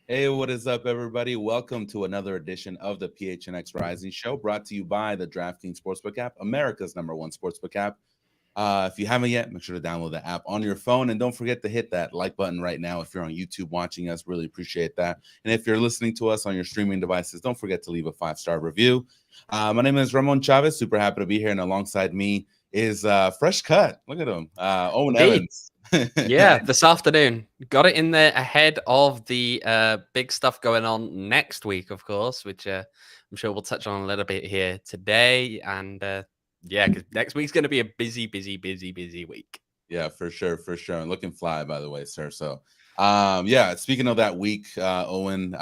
Hey, what is up, everybody? Welcome to another edition of the PHNX Rising show, brought to you by the DraftKings Sportsbook app, America's #1 sportsbook app. If you haven't yet, make sure to download the app on your phone, and don't forget to hit that like button right now if you're on YouTube watching us. Really appreciate that. And if you're listening to us on your streaming devices, don't forget to leave a 5-star review. My name is Ramon Chavez. Super happy to be here, and alongside me is fresh cut. Look at him, Owen Evans. Yeah, this afternoon. Got it in there ahead of the big stuff going on next week, of course, which I'm sure we'll touch on a little bit here today. And yeah, because next week's going to be a busy week. Yeah, for sure. And looking fly, by the way, sir. So, yeah, speaking of that week, Owen,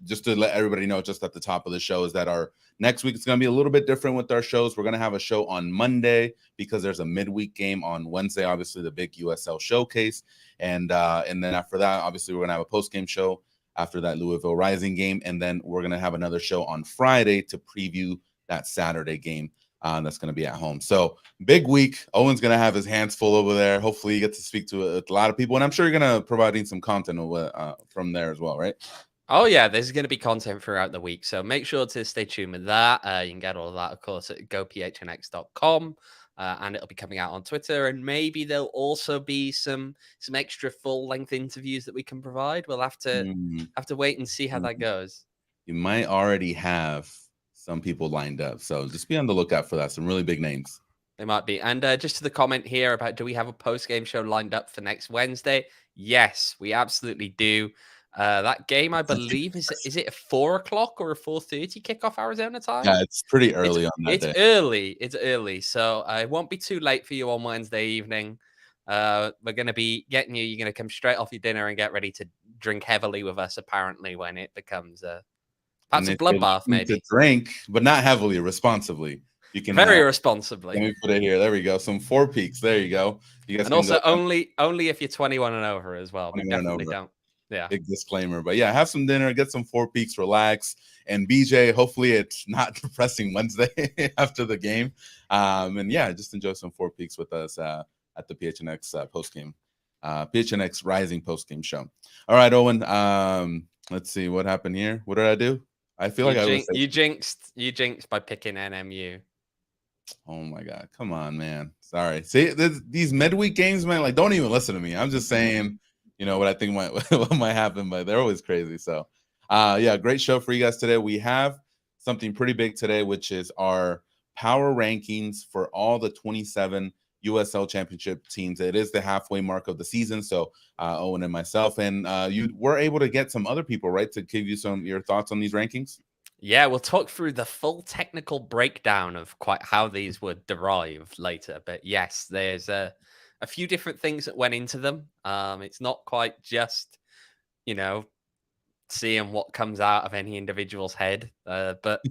just to let everybody know just at the top of the show is that our next week is going to be a little bit different with our shows. We're going to have a show on Monday because there's a midweek game on Wednesday, obviously the big USL showcase. And then after that, obviously, we're going to have a post-game show after that Louisville Rising game. And then we're going to have another show on Friday to preview that Saturday game that's going to be at home. So big week. Owen's going to have his hands full over there. Hopefully you get to speak to a lot of people. And I'm sure you're going to providing some content from there as well, right? Oh, yeah, there's going to be content throughout the week. So make sure to stay tuned with that. You can get all of that, of course, at gophnx.com. And it'll be coming out on Twitter. And maybe there'll also be some extra full-length interviews that we can provide. We'll have to wait and see how that goes. You might already have some people lined up. So just be on the lookout for that. Some really big names. They might be. And just to the comment here about do we have a post-game show lined up for next Wednesday? Yes, we absolutely do. That game, I believe, is it a 4 o'clock or a 4:30 kickoff Arizona time? Yeah, it's pretty early on that day. It's early. So it won't be too late for you on Wednesday evening. We're going to be getting you. You're going to come straight off your dinner and get ready to drink heavily with us, apparently, when it becomes perhaps a bloodbath, maybe. To drink, but not heavily, responsibly. You can very responsibly. Let me put it here. There we go. Some 4 peaks. There you go. You guys and also only if you're 21 and over as well. We definitely don't. Yeah. Big disclaimer. But yeah, have some dinner, get some 4 peaks, relax. And BJ, hopefully it's not depressing Wednesday after the game. And yeah, just enjoy some 4 peaks with us at the PHNX postgame, PHNX Rising postgame show. All right, Owen. Let's see what happened here. What did I do? I feel like you jinxed by picking NMU. Oh my God. Come on, man. Sorry. See, these midweek games, man, like don't even listen to me. I'm just saying, what I think what might happen, but they're always crazy. So yeah, great show for you guys today. We have something pretty big today, which is our power rankings for all the 27 USL Championship teams. It is the halfway mark of the season. So Owen and myself, and you were able to get some other people, right, to give you your thoughts on these rankings. Yeah, we'll talk through the full technical breakdown of quite how these were derived later. But yes, there's a few different things that went into them. It's not quite just, seeing what comes out of any individual's head. But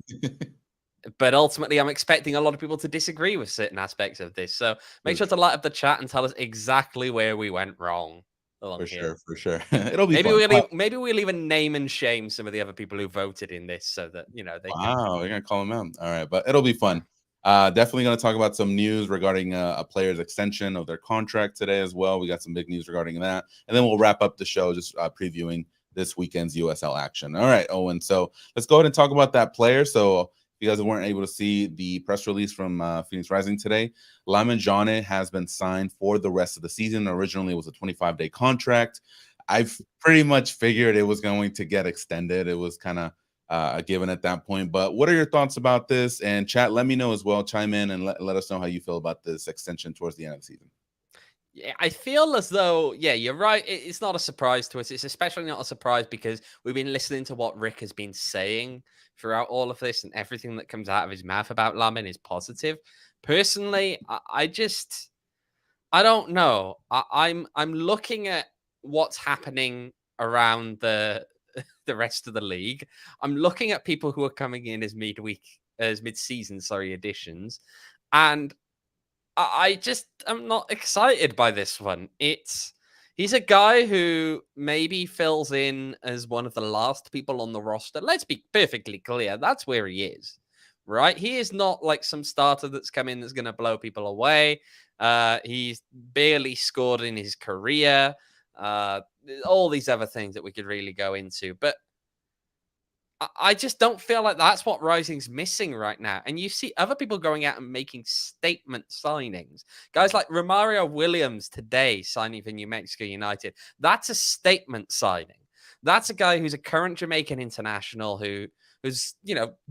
ultimately, I'm expecting a lot of people to disagree with certain aspects of this. So make sure to light up the chat and tell us exactly where we went wrong. For sure. It'll be maybe we'll even name and shame some of the other people who voted in this so that, they we're going to call them out. All right. But it'll be fun. Definitely going to talk about some news regarding a player's extension of their contract today as well. We got some big news regarding that. And then we'll wrap up the show just previewing this weekend's USL action. All right, Owen. So let's go ahead and talk about that player. So you guys weren't able to see the press release from PHNX Rising today, Lamin Jane has been signed for the rest of the season. Originally, it was a 25-day contract. I've pretty much figured it was going to get extended. It was kind of a given at that point. But what are your thoughts about this? And chat, let me know as well. Chime in and let us know how you feel about this extension towards the end of the season. Yeah, I feel as though, yeah, you're right. It's not a surprise to us. It's especially not a surprise because we've been listening to what Rick has been saying throughout all of this, and everything that comes out of his mouth about Lamin is positive. Personally, I don't know. I'm looking at what's happening around the the rest of the league. I'm looking at people who are coming in as mid-season, additions, and I just am not excited by this one. He's a guy who maybe fills in as one of the last people on the roster. Let's be perfectly clear. That's where he is, right? He is not like some starter that's come in that's going to blow people away. He's barely scored in his career. All these other things that we could really go into. But I just don't feel like that's what Rising's missing right now. And you see other people going out and making statement signings. Guys like Romario Williams today signing for New Mexico United. That's a statement signing. That's a guy who's a current Jamaican international who's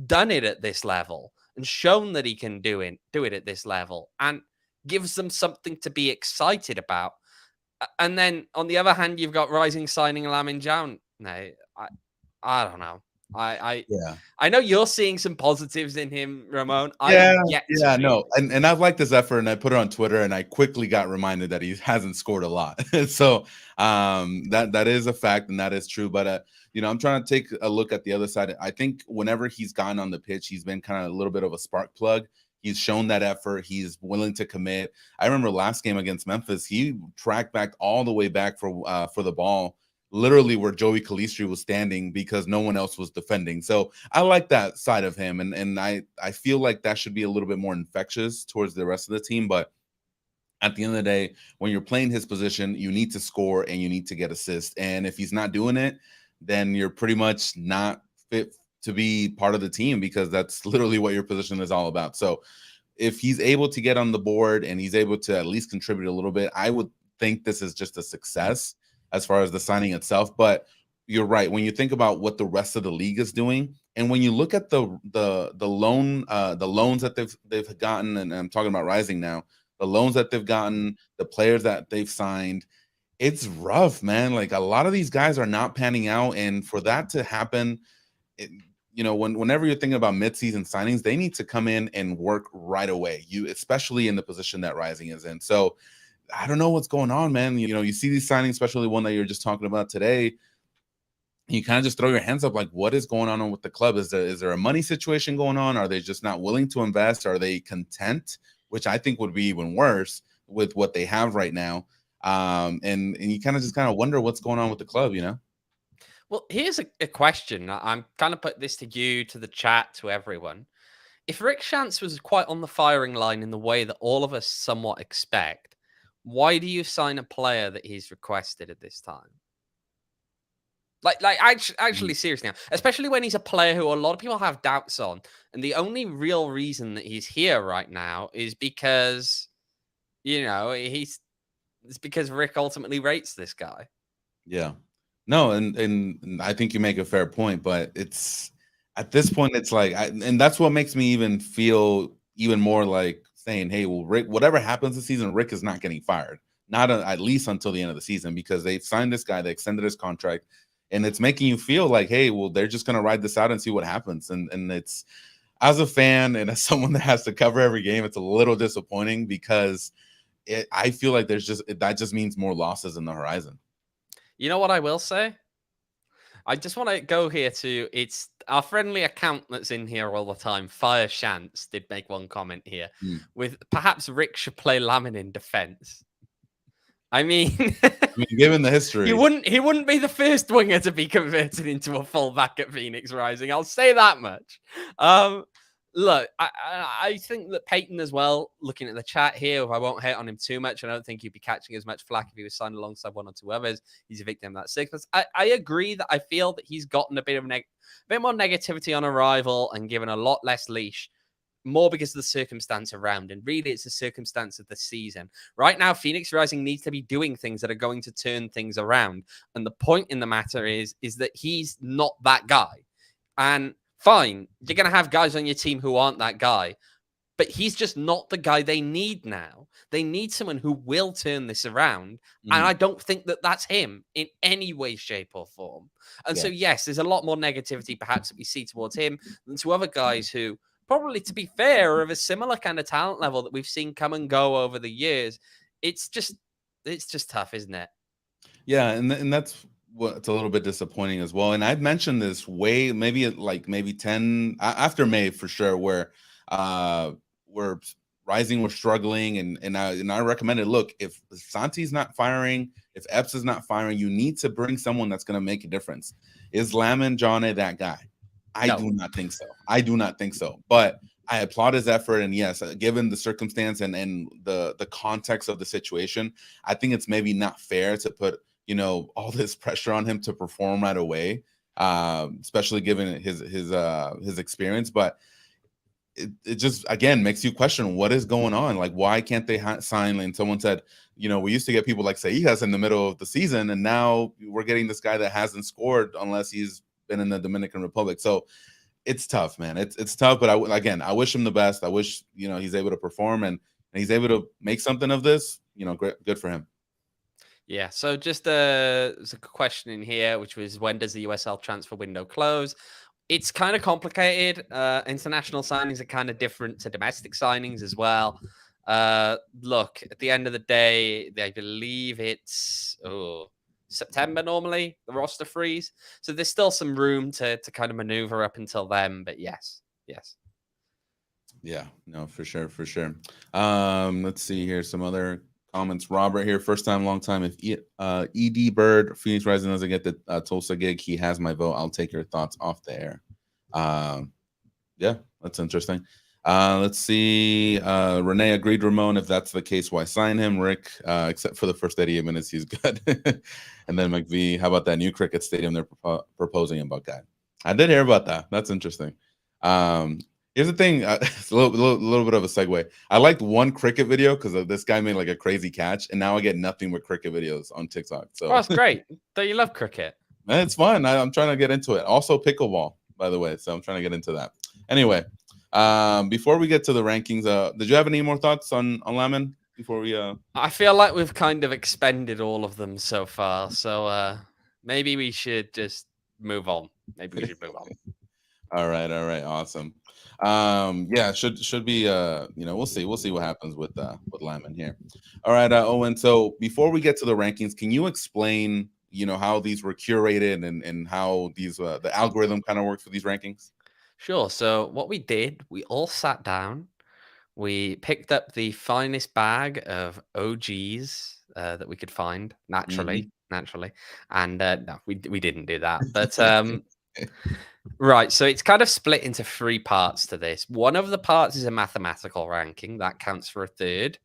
done it at this level and shown that he can do it at this level and gives them something to be excited about. And then on the other hand, you've got Rising signing Lamin Jane. No, I don't know. I know you're seeing some positives in him, Ramon. No, and I've liked his effort, and I put it on Twitter, and I quickly got reminded that he hasn't scored a lot. So that is a fact, and that is true. But I'm trying to take a look at the other side. I think whenever he's gotten on the pitch, he's been kind of a little bit of a spark plug. He's shown that effort. He's willing to commit. I remember last game against Memphis, he tracked back all the way back for the ball, literally where Joey Calistri was standing because no one else was defending. So I like that side of him. And I feel like that should be a little bit more infectious towards the rest of the team. But at the end of the day, when you're playing his position, you need to score and you need to get assists. And if he's not doing it, then you're pretty much not fit to be part of the team, because that's literally what your position is all about. So if he's able to get on the board and he's able to at least contribute a little bit, I would think this is just a success as far as the signing itself. But you're right. When you think about what the rest of the league is doing, and when you look at the loans that they've gotten, and I'm talking about Rising now, the loans that they've gotten, the players that they've signed, it's rough, man. Like, a lot of these guys are not panning out, and for that to happen, whenever you're thinking about mid-season signings, they need to come in and work right away. Especially in the position that Rising is in. So I don't know what's going on, man. You see these signings, especially one that you're just talking about today. You kind of just throw your hands up, like, what is going on with the club? Is there a money situation going on? Are they just not willing to invest? Are they content? Which I think would be even worse with what they have right now. And you kind of wonder what's going on with the club, Well, here's a question. I'm kind of put this to you, to the chat, to everyone. If Rick Schantz was quite on the firing line in the way that all of us somewhat expect, why do you sign a player that he's requested at this time? Actually, seriously now, especially when he's a player who a lot of people have doubts on, and the only real reason that he's here right now is because, it's because Rick ultimately rates this guy. Yeah. No, and I think you make a fair point, but it's at this point, it's like, and that's what makes me even feel even more like saying, hey, well, Rick, whatever happens this season, Rick is not getting fired, not at least until the end of the season, because they've signed this guy, they extended his contract, and it's making you feel like, hey, well, they're just going to ride this out and see what happens. And it's, as a fan and as someone that has to cover every game, it's a little disappointing, because I feel like that just means more losses in the horizon. You know what I will say? I just want to go here to, it's our friendly account that's in here all the time. Fire Schantz did make one comment here with perhaps Rick should play Lamin in defense. I mean, given the history, he wouldn't be the first winger to be converted into a fullback at PHNX Rising. I'll say that much. Look, I think that Peyton as well, looking at the chat here, I won't hate on him too much. I don't think he'd be catching as much flack if he was signed alongside one or two others. He's a victim of that sickness. I agree that I feel that he's gotten a bit more negativity on arrival and given a lot less leash, more because of the circumstance around. And really, it's the circumstance of the season. Right now, PHNX Rising needs to be doing things that are going to turn things around. And the point in the matter is that he's not that guy. And fine, you're going to have guys on your team who aren't that guy, but he's just not the guy they need now. They need someone who will turn this around. And I don't think that that's him in any way, shape, or form. And so, yes, there's a lot more negativity perhaps that we see towards him than to other guys who probably, to be fair, are of a similar kind of talent level that we've seen come and go over the years. It's just tough, isn't it? Yeah, and that's what's a little bit disappointing as well. And I've mentioned this maybe 10 after May for sure, where Rising was struggling, and I recommended, look, if Santi's not firing, if Epps is not firing, you need to bring someone that's going to make a difference. Is Lamon Johnny that guy? I do not think so. I do not think so. But I applaud his effort, and yes, given the circumstance and the context of the situation, I think it's maybe not fair to put all this pressure on him to perform right away, especially given his experience. But it just, again, makes you question what is going on. Like, why can't they sign? And someone said, we used to get people like Saijas in the middle of the season, and now we're getting this guy that hasn't scored unless he's been in the Dominican Republic. So it's tough, man. It's tough, but I wish him the best. I wish he's able to perform and he's able to make something of this. Good for him. Yeah. So just there's a question in here, which was, when does the USL transfer window close? It's kind of complicated. International signings are kind of different to domestic signings as well. Look, at the end of the day, I believe it's September normally, the roster freeze. So there's still some room to kind of maneuver up until then. But yes. Yeah, no, for sure. Let's see here. Some other comments. Robert here, first time, long time. If ED Bird, PHNX Rising doesn't get the Tulsa gig, he has my vote. I'll take your thoughts off the air. Yeah, that's interesting. Let's see. Renee agreed, Ramon. If that's the case, why sign him? Rick, except for the first 88 minutes, he's good. And then McVee, how about that new cricket stadium they're proposing in Buckeye? I did hear about that. That's interesting. Here's the thing. It's a little bit of a segue. I liked one cricket video because this guy made like a crazy catch, and now I get nothing but cricket videos on TikTok. So that's great. Don't you love cricket? Man, it's fun. I'm trying to get into it. Also pickleball, by the way. So I'm trying to get into that. Anyway, before we get to the rankings, did you have any more thoughts on Lamon before we? I feel like we've kind of expended all of them so far. So maybe we should just move on. All right. Awesome. Yeah, should be we'll see what happens with Lamon here. All right, Owen, so before we get to the rankings, can you explain how these were curated and how these the algorithm kind of works for these rankings? Sure. So what we did, we all sat down, we picked up the finest bag of OGs that we could find naturally, and no, we didn't do that, but right. So it's kind of split into three parts to this. One of the parts is a mathematical ranking that counts for a third.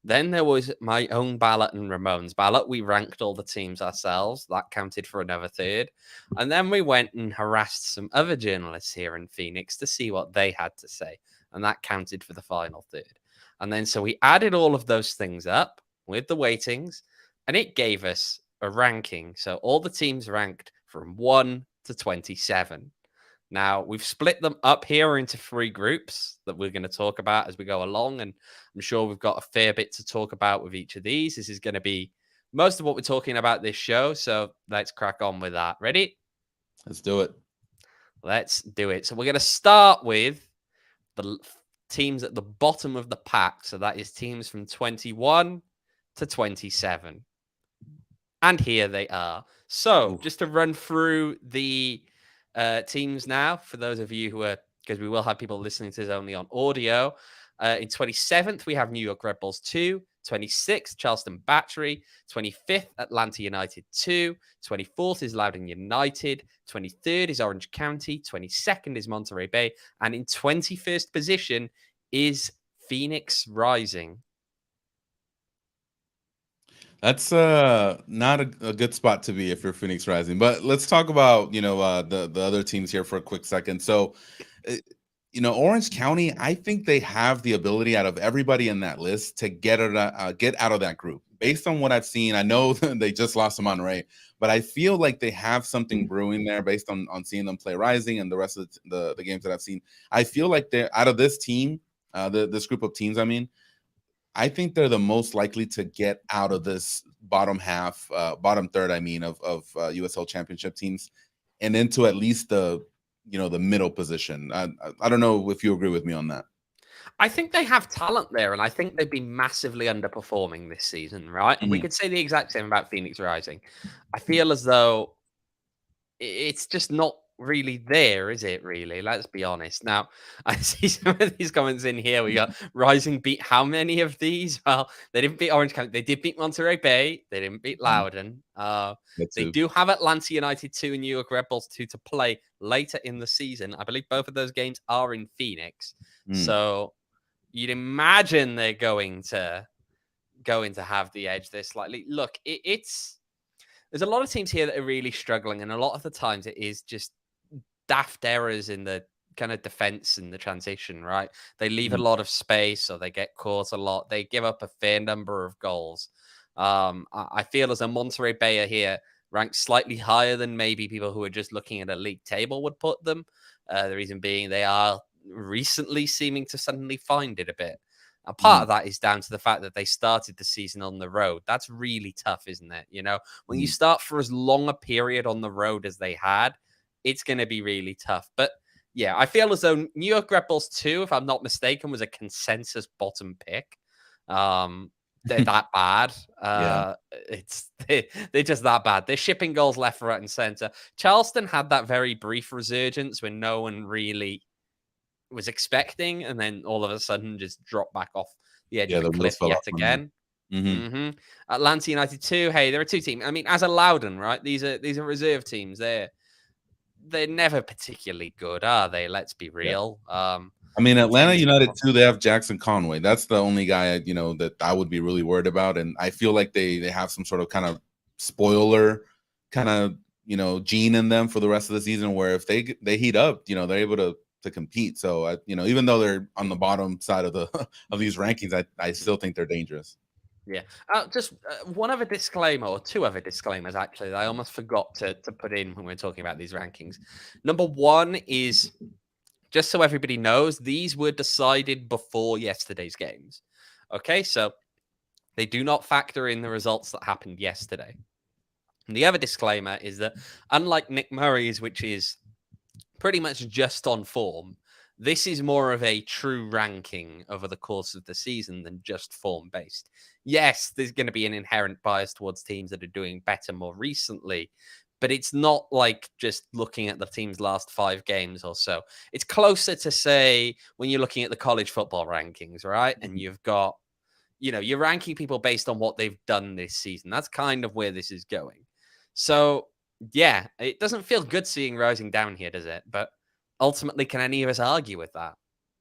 Then there was my own ballot and Ramon's ballot. We ranked all the teams ourselves. That counted for another third. And then we went and harassed some other journalists here in Phoenix to see what they had to say. And that counted for the final third. And then so we added all of those things up with the weightings, and it gave us a ranking. So all the teams ranked from 1 to 27. Now, we've split them up here into three groups that we're going to talk about as we go along, and I'm sure we've got a fair bit to talk about with each of these. This is going to be most of what we're talking about this show, so let's crack on with that. Ready? Let's do it. Let's do it. So we're going to start with the teams at the bottom of the pack, so that is teams from 21 to 27. And here they are. So just to run through the teams now, for those of you who are, because we will have people listening to this only on audio. In 27th, we have New York Red Bulls 2. 26th, Charleston Battery. 25th, Atlanta United 2. 24th is Loudoun United. 23rd is Orange County. 22nd is Monterey Bay. And in 21st position is PHNX Rising. That's not a good spot to be if you're PHNX Rising. But let's talk about the other teams here for a quick second. So, Orange County, I think they have the ability out of everybody in that list to get out of that group. Based on what I've seen, I know they just lost to Monterey, but I feel like they have something brewing there based on seeing them play Rising and the rest of the games that I've seen. I feel like they're out of this team, this group of teams. I think they're the most likely to get out of this bottom third, of USL Championship teams, and into at least the middle position. I don't know if you agree with me on that. I think they have talent there, and I think they've been massively underperforming this season, right? And we could say the exact same about PHNX Rising. I feel as though it's just not really there, is it? Really, let's be honest. Now, I see some of these comments in here. We got Rising beat how many of these? Well, they didn't beat Orange County. They did beat Monterey Bay. They didn't beat Loudoun. They do have Atlanta United 2 and New York Red Bulls 2 to play later in the season. I believe both of those games are in Phoenix. So you'd imagine they're going to have the edge there slightly. Look, there's a lot of teams here that are really struggling, and a lot of the times it is just daft errors in the kind of defense and the transition, right? They leave a lot of space, or they get caught a lot. They give up a fair number of goals. I feel as a Monterey Bay are here ranked slightly higher than maybe people who are just looking at a league table would put them. The reason being they are recently seeming to suddenly find it a bit. And part of that is down to the fact that they started the season on the road. That's really tough, isn't it? When you start for as long a period on the road as they had, it's going to be really tough. But yeah, I feel as though New York Red Bulls 2, if I'm not mistaken, was a consensus bottom pick. They're that bad. They're just that bad. They're shipping goals left, right, and center. Charleston had that very brief resurgence when no one really was expecting, and then all of a sudden just dropped back off the edge of the cliff yet again. Atlanta United 2. Hey, they're a 2 team. I mean, as a Loudoun, right? These are reserve teams. They're never particularly good, are they? Let's be real. Atlanta United 2, they have Jackson Conway. That's the only guy that I would be really worried about, and I feel like they have some sort of kind of spoiler kind of gene in them for the rest of the season, where if they heat up, they're able to compete. So even though they're on the bottom side of these rankings, I still think they're dangerous. Yeah. Just one other disclaimer, or 2 other disclaimers actually, that I almost forgot to put in when we're talking about these rankings. Number 1 is, just so everybody knows, these were decided before yesterday's games. Okay, so they do not factor in the results that happened yesterday. And the other disclaimer is that, unlike Nick Murray's, which is pretty much just on form, this is more of a true ranking over the course of the season than just form based. Yes, there's going to be an inherent bias towards teams that are doing better more recently, but it's not like just looking at the team's last 5 games or so. It's closer to, say, when you're looking at the college football rankings, right? And you've got, you're ranking people based on what they've done this season. That's kind of where this is going. So yeah, it doesn't feel good seeing Rising down here, does it? But ultimately, can any of us argue with that?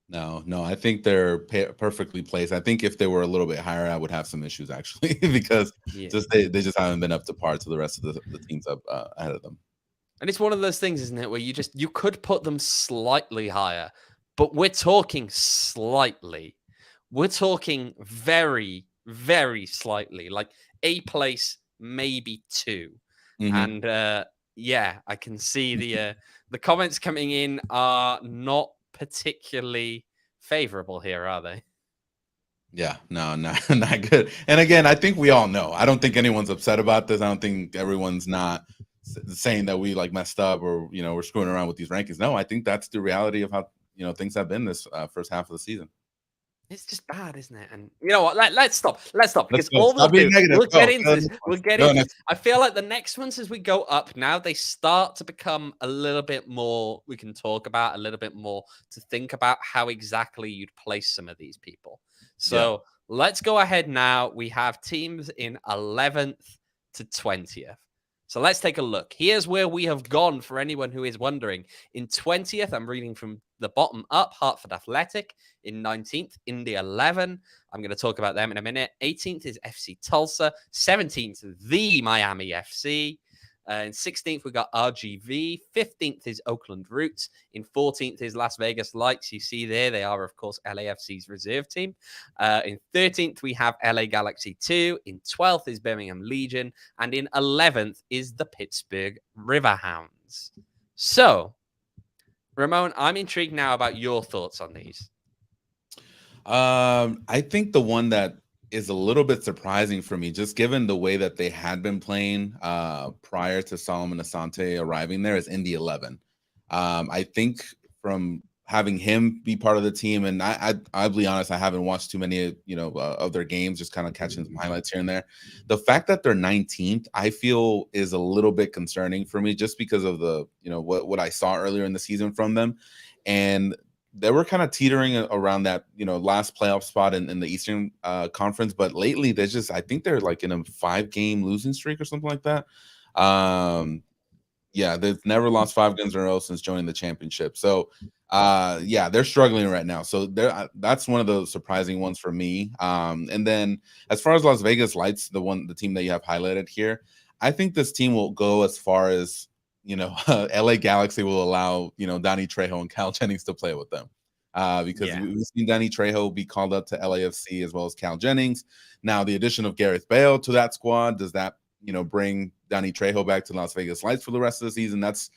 No, I think they're perfectly placed. I think if they were a little bit higher, I would have some issues actually, because they just haven't been up to par to the rest of the teams up ahead of them. And it's one of those things, isn't it, where you could put them slightly higher, but we're talking slightly. We're talking very, very slightly, like a place, maybe 2. And I can see the comments coming in are not particularly favorable here, are they? Yeah, no, not good. And again, I think we all know. I don't think anyone's upset about this. I don't think everyone's not saying that we messed up, or we're screwing around with these rankings. No, I think that's the reality of how things have been this first half of the season. It's just bad, isn't it? And you know what? Let's stop. Because all we'll do, we'll get into this. We'll get into this. I feel like the next ones, as we go up now, they start to become a little bit more, we can talk about a little bit more, to think about how exactly you'd place some of these people. So let's go ahead now. We have teams in 11th to 20th. So let's take a look. Here's where we have gone for anyone who is wondering. In 20th, I'm reading from the bottom up, Hartford Athletic. In 19th, Indy 11. I'm going to talk about them in a minute. 18th is FC Tulsa. 17th, the Miami FC. In 16th, we got RGV. 15th is Oakland Roots. In 14th is Las Vegas Lights. You see there, they are, of course, LAFC's reserve team. In 13th, we have LA Galaxy 2. In 12th is Birmingham Legion. And in 11th is the Pittsburgh Riverhounds. So, Ramon, I'm intrigued now about your thoughts on these. I think the one that is a little bit surprising for me, just given the way that they had been playing prior to Solomon Asante arriving there, is Indy 11. I think from having him be part of the team, and I'll be honest, I haven't watched too many, of their games, just kind of catching some highlights here and there. The fact that they're 19th, I feel, is a little bit concerning for me, just because of the, what I saw earlier in the season from them, and they were kind of teetering around that, last playoff spot in the Eastern Conference. But lately, I think they're like in a 5-game losing streak or something like that. Yeah, they've never lost 5 games in a row since joining the championship. So, yeah, they're struggling right now. So that's one of the surprising ones for me. And then as far as Las Vegas Lights, the team that you have highlighted here, I think this team will go as far as, LA Galaxy will allow, Danny Trejo and Cal Jennings to play with them. Because we've seen Danny Trejo be called up to LAFC as well as Cal Jennings. Now, the addition of Gareth Bale to that squad, does that, bring Danny Trejo back to Las Vegas Lights for the rest of the season? That's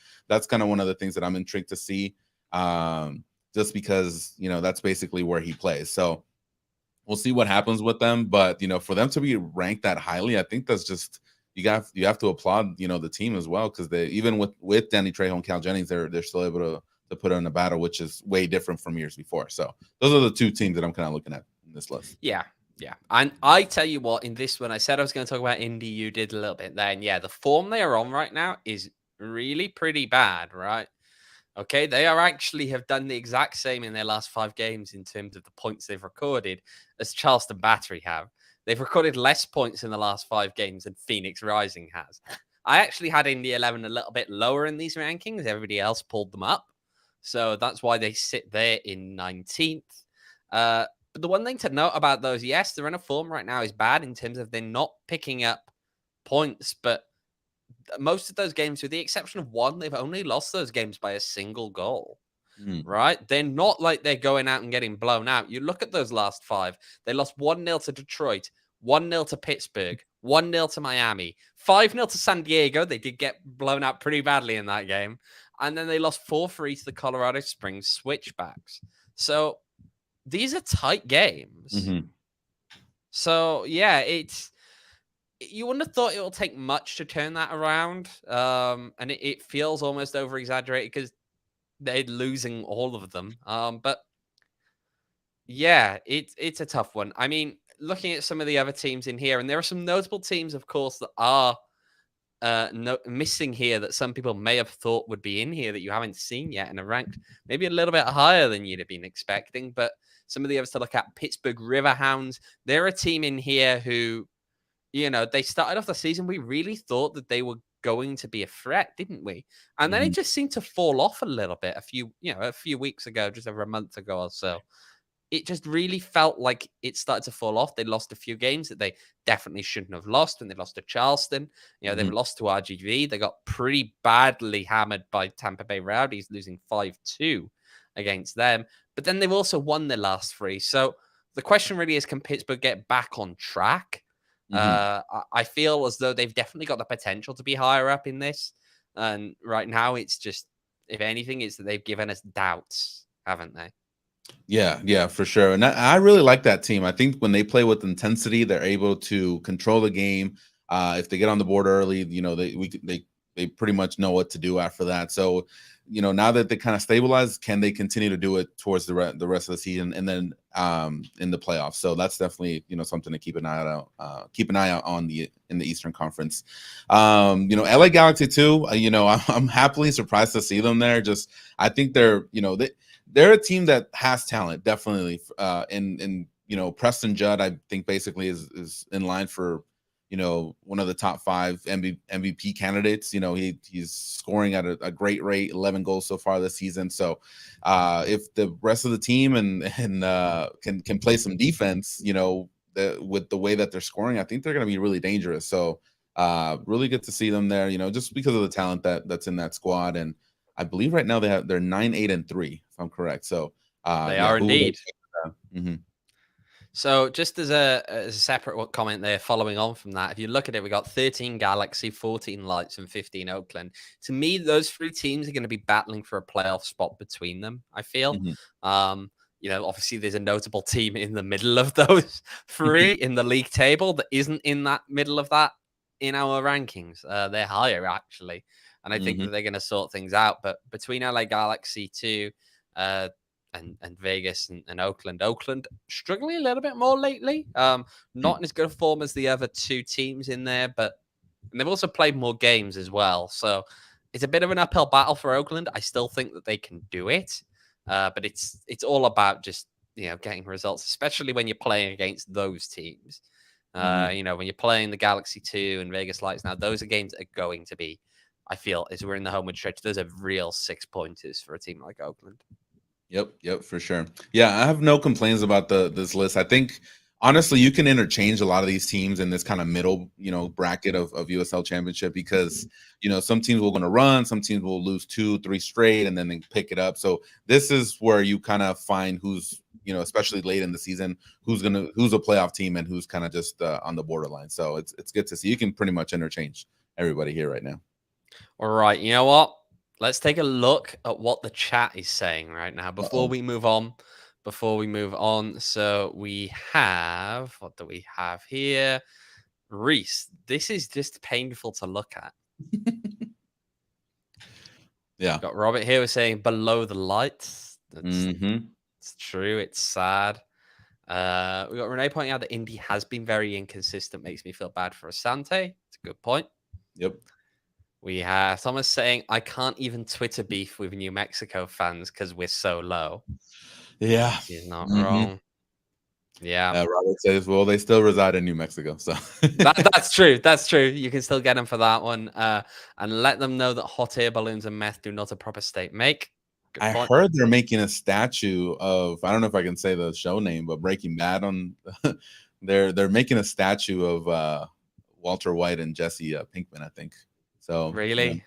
kind of one of the things that I'm intrigued to see, just because, that's basically where he plays. So we'll see what happens with them. But, for them to be ranked that highly, I think that's just, you have to applaud, the team as well, because they, even with Danny Trejo and Cal Jennings, they're still able to put on a battle, which is way different from years before. So those are the 2 teams that I'm kind of looking at in this list. Yeah. And I tell you what, in this one, I said I was going to talk about Indy. You did a little bit there. And yeah, the form they are on right now is really pretty bad, right? Okay, they actually have done the exact same in their last 5 games in terms of the points they've recorded as Charleston Battery have. They've recorded less points in the last 5 games than PHNX Rising has. I actually had Indy 11 a little bit lower in these rankings. Everybody else pulled them up. So that's why they sit there in 19th. But the one thing to note about those, yes, their run of form right now is bad in terms of they're not picking up points. But most of those games, with the exception of one, they've only lost those games by a single goal. Right? They're not like they're going out and getting blown out. You look at those last 5. They lost 1-0 to Detroit, 1-0 to Pittsburgh, 1-0 to Miami, 5-0 to San Diego. They did get blown out pretty badly in that game. And then they lost 4-3 to the Colorado Springs Switchbacks. So these are tight games. Mm-hmm. So, yeah, you wouldn't have thought it will take much to turn that around. And it feels almost over-exaggerated because they're losing all of them. But yeah, it's a tough one. I mean, looking at some of the other teams in here, and there are some notable teams, of course, that are missing here that some people may have thought would be in here that you haven't seen yet and are ranked maybe a little bit higher than you'd have been expecting. But some of the others to look at, Pittsburgh Riverhounds, they're a team in here who, they started off the season, we really thought that they were going to be a threat, didn't we? And then it just seemed to fall off a little bit a few weeks ago, just over a month ago or so. It just really felt like it started to fall off. They lost a few games that they definitely shouldn't have lost. When they lost to Charleston, they've lost to RGV. They got pretty badly hammered by Tampa Bay Rowdies, losing 5-2 against them. But then they've also won their last 3. So the question really is, can Pittsburgh get back on track? I feel as though they've definitely got the potential to be higher up in this. And right now, it's just, if anything, it's that they've given us doubts, haven't they? Yeah, for sure. And I really like that team. I think when they play with intensity, they're able to control the game. If they get on the board early, they pretty much know what to do after that. So, now that they kind of stabilize, can they continue to do it towards the rest of the season and then in the playoffs? So that's definitely something to keep an eye out. Keep an eye out on in the Eastern Conference. LA Galaxy too. I'm happily surprised to see them there. I think they're a team that has talent, definitely, in Preston Judd, I think basically is in line for, one of the top 5 MVP candidates. He's scoring at a great rate, 11 goals so far this season. So if the rest of the team and can play some defense, with the way that they're scoring, I think they're going to be really dangerous. So really good to see them there, just because of the talent that's in that squad. And I believe right now they're 9-8-3, if I'm correct. So they are indeed. Mm-hmm. So just as a separate comment there, following on from that, if you look at it, we got 13 Galaxy, 14 Lights, and 15 Oakland. To me, those 3 teams are going to be battling for a playoff spot between them, I feel. Mm-hmm. Obviously there's a notable team in the middle of those 3 in the league table that isn't in that middle of that in our rankings. They're higher, actually. And I think that they're going to sort things out. But between LA Galaxy 2, and Vegas and Oakland struggling a little bit more lately. Not in as good a form as the other 2 teams in there, but they've also played more games as well. So it's a bit of an uphill battle for Oakland. I still think that they can do it, but it's all about just getting results, especially when you're playing against those teams. When you're playing the Galaxy 2 and Vegas Lights now, those are games that are going to be, I feel, as we're in the homeward stretch, those are real 6-pointers for a team like Oakland. Yep, for sure. Yeah, I have no complaints about this list. I think honestly, you can interchange a lot of these teams in this kind of middle, bracket of USL Championship, because some teams will going to run, some teams will lose 2-3 straight, and then they pick it up. So this is where you kind of find who's, especially late in the season, who's a playoff team and who's kind of just on the borderline. So it's good to see. You can pretty much interchange everybody here right now. All right, you know what? Let's take a look at what the chat is saying right now before we move on. So we have, what do we have here? Reese, this is just painful to look at. Yeah. Got Robert here, was saying below the lights. It's true. It's sad. We got Renee pointing out that Indy has been very inconsistent. Makes me feel bad for Asante. It's a good point. Yep. We have Thomas saying, I can't even Twitter beef with New Mexico fans because we're so low. Yeah. He's not wrong. Yeah. Robert says, well, they still reside in New Mexico. So that's true. That's true. You can still get them for that one. And let them know that hot air balloons and meth do not a proper state make. I heard they're making a statue of, I don't know if I can say the show name, but Breaking Bad on they're making a statue of Walter White and Jesse Pinkman, I think. So really,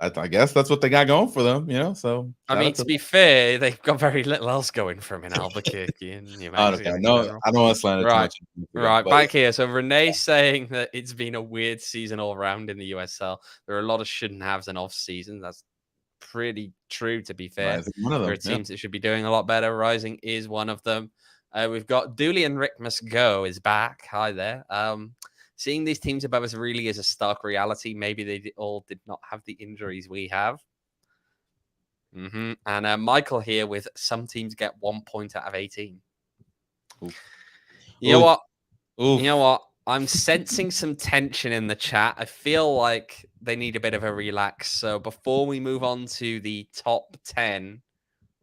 I guess that's what they got going for them, So I mean, to be fair, they've got very little else going for them in Albuquerque and New Mexico. No, I don't want to slander too much. Right, back here. So Renee's saying that it's been a weird season all around in the USL. There are a lot of shouldn't haves and off seasons. That's pretty true, to be fair. There are teams that should be doing a lot better. Rising is one of them. We've got Dooley and Rick Must Go is back. Hi there. Seeing these teams above us really is a stark reality. Maybe they all did not have the injuries we have. And Michael here with some teams get 1 point out of 18. You know what? I'm sensing some tension in the chat. I feel like they need a bit of a relax. So before we move on to the top 10,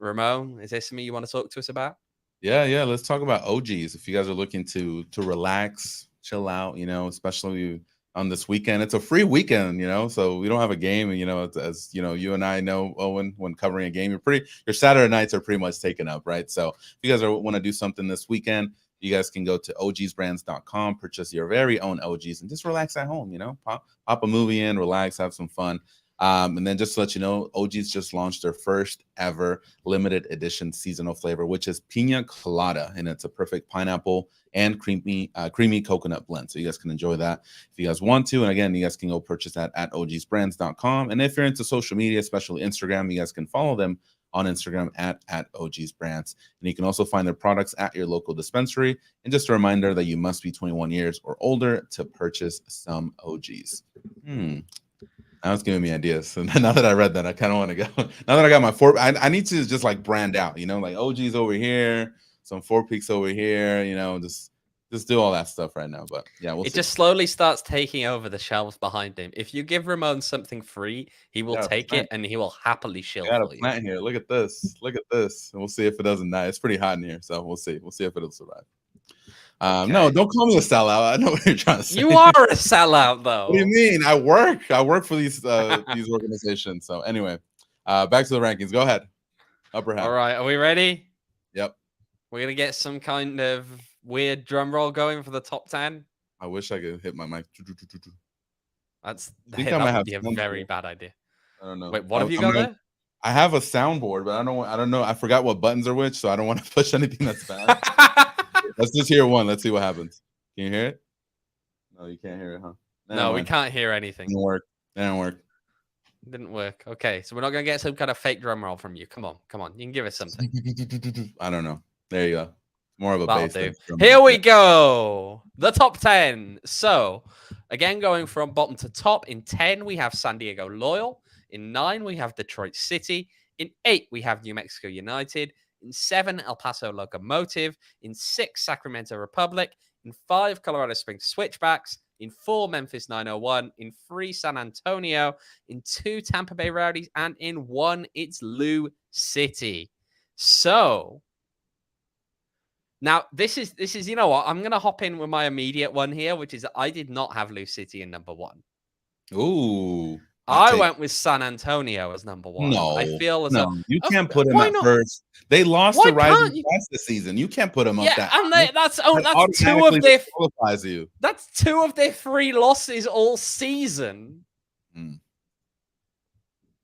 Ramon, is there something you want to talk to us about? Yeah. Let's talk about OGs. If you guys are looking to relax, chill out, especially on this weekend. It's a free weekend, so we don't have a game. And, as you and I know, Owen, when covering a game, your Saturday nights are pretty much taken up, right? So if you guys want to do something this weekend, you guys can go to ogsbrands.com, purchase your very own OGs, and just relax at home, pop a movie in, relax, have some fun. And then just to let you know, OG's just launched their first ever limited edition seasonal flavor, which is Pina Colada, and it's a perfect pineapple and creamy coconut blend. So you guys can enjoy that if you guys want to. And again, you guys can go purchase that at ogsbrands.com. And if you're into social media, especially Instagram, you guys can follow them on Instagram at ogsbrands. And you can also find their products at your local dispensary. And just a reminder that you must be 21 years or older to purchase some OGs. Now it's giving me ideas. And now that I read that, I kind of want to go. Now that I got my I need to just like brand out, like OGs over here, some 4 Peaks over here, just do all that stuff right now. But yeah, we'll see. Just slowly starts taking over the shelves behind him. If you give Ramon something free, he will take it and he will happily shill for you. Got a plant here. Look at this. And we'll see if it doesn't die. It's pretty hot in here, so we'll see. We'll see if it'll survive. Okay. No, don't call me a sellout. I know what you're trying to say. You are a sellout, though. What do you mean? I work for these organizations. So anyway, back to the rankings. Go ahead. Upper half. All right, are we ready? Yep. We're gonna get some kind of weird drum roll going for the top 10. I wish I could hit my mic. That I might would be a have very bad idea. I don't know. Wait, what have you got there? I have a soundboard, but I don't know. I forgot what buttons are which, so I don't want to push anything that's bad. Let's just hear one. Let's see what happens. Can you hear it? No, you can't hear it, huh? No, we can't hear anything. Didn't work. Didn't work. Okay, so we're not gonna get some kind of fake drum roll from you. Come on. You can give us something. I don't know. There you go. More of a That'll bass. do. Here we go. The top 10. So, again, going from bottom to top. In 10, we have San Diego Loyal. In 9, we have Detroit City. In 8, we have New Mexico United. In 7, El Paso Locomotive. In 6, Sacramento Republic. In 5, Colorado Springs Switchbacks. In 4, Memphis 901. In 3, San Antonio. In 2, Tampa Bay Rowdies. And in 1, it's Lou City. So, now this is you know what? I'm gonna hop in with my immediate one here, which is I did not have Lou City in number 1. Ooh. I went with San Antonio as number 1. No, I feel as no, though you can't put him at first. They lost the Rising Class this season. You can't put him up that. And that's two of their qualifies you. That's 2 of their 3 losses all season.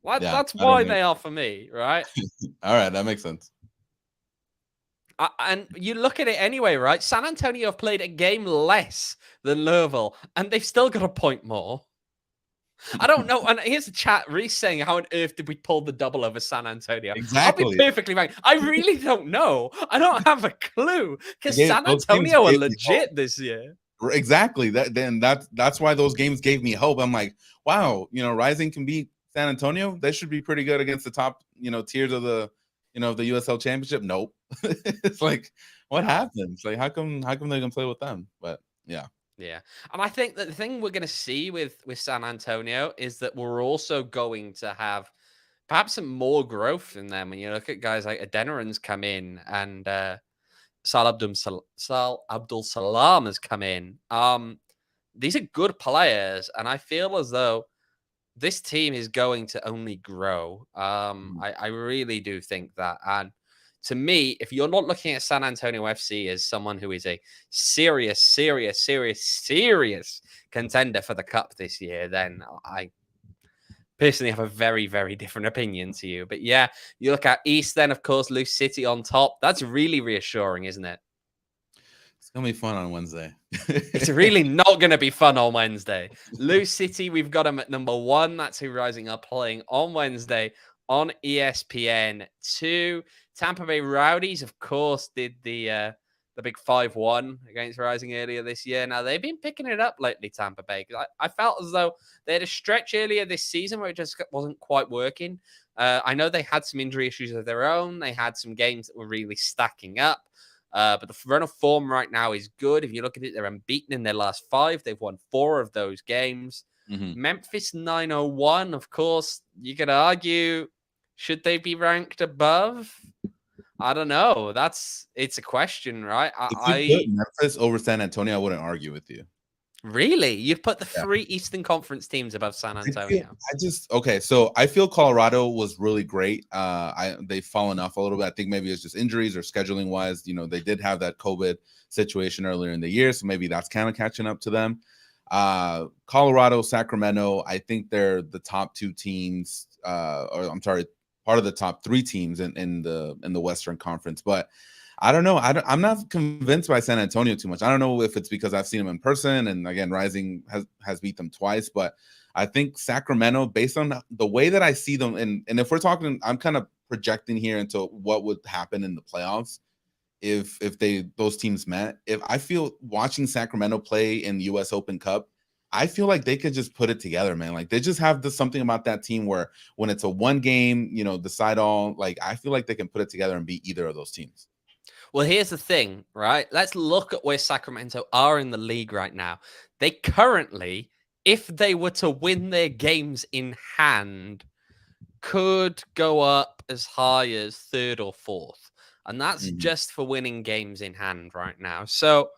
That's why they are for me, right? All right, that makes sense. And you look at it anyway, right? San Antonio have played a game less than Louisville, and they've still got a point more. I don't know. And here's the chat. Reese saying, how on earth did we pull the double over San Antonio? Exactly. I'll be perfectly frank. I really don't know. I don't have a clue because San Antonio are legit this year. Exactly. That's why those games gave me hope. I'm like, wow, Rising can beat San Antonio. They should be pretty good against the top, tiers of the the USL Championship. Nope. It's like, what happens? Like, how come they can play with them? But yeah. Yeah. And I think that the thing we're going to see with San Antonio is that we're also going to have perhaps some more growth in them. When you look at guys like Adeniran's come in and Sal Abdul Salam has come in. These are good players, and I feel as though this team is going to only grow. I really do think that. And to me, if you're not looking at San Antonio FC as someone who is a serious contender for the cup this year, then I personally have a very, very different opinion to you. But yeah, you look at East, then of course, Lou City on top. That's really reassuring, isn't it? It's going to be fun on Wednesday. It's really not going to be fun on Wednesday. Lou City, we've got them at number 1. That's who Rising are playing on Wednesday on ESPN2. Tampa Bay Rowdies, of course, did the big 5-1 against Rising earlier this year. Now, they've been picking it up lately, Tampa Bay. I felt as though they had a stretch earlier this season where it just wasn't quite working. I know they had some injury issues of their own. They had some games that were really stacking up. But the run of form right now is good. If you look at it, they're unbeaten in their last 5. They've won 4 of those games. Memphis 901, of course, you could argue, should they be ranked above? I don't know. It's a question, right? If you put Memphis over San Antonio, I wouldn't argue with you. Really? You'd put the 3 Eastern Conference teams above San Antonio? So I feel Colorado was really great. They've fallen off a little bit. I think maybe it's just injuries or scheduling wise. They did have that COVID situation earlier in the year, so maybe that's kind of catching up to them. Colorado, Sacramento, I think they're the top 2 teams, part of the top 3 teams in the Western Conference. But I don't know. I'm not convinced by San Antonio too much. I don't know if it's because I've seen them in person, and again, Rising has beat them twice. But I think Sacramento, based on the way that I see them, and if we're talking, I'm kind of projecting here into what would happen in the playoffs if those teams met. If I feel watching Sacramento play in the U.S. Open Cup, I feel like they could just put it together, man. Like, they just have something about that team where when it's a one game, decide all. Like, I feel like they can put it together and beat either of those teams. Well, here's the thing, right? Let's look at where Sacramento are in the league right now. They currently, if they were to win their games in hand, could go up as high as 3rd or 4th. And that's just for winning games in hand right now. So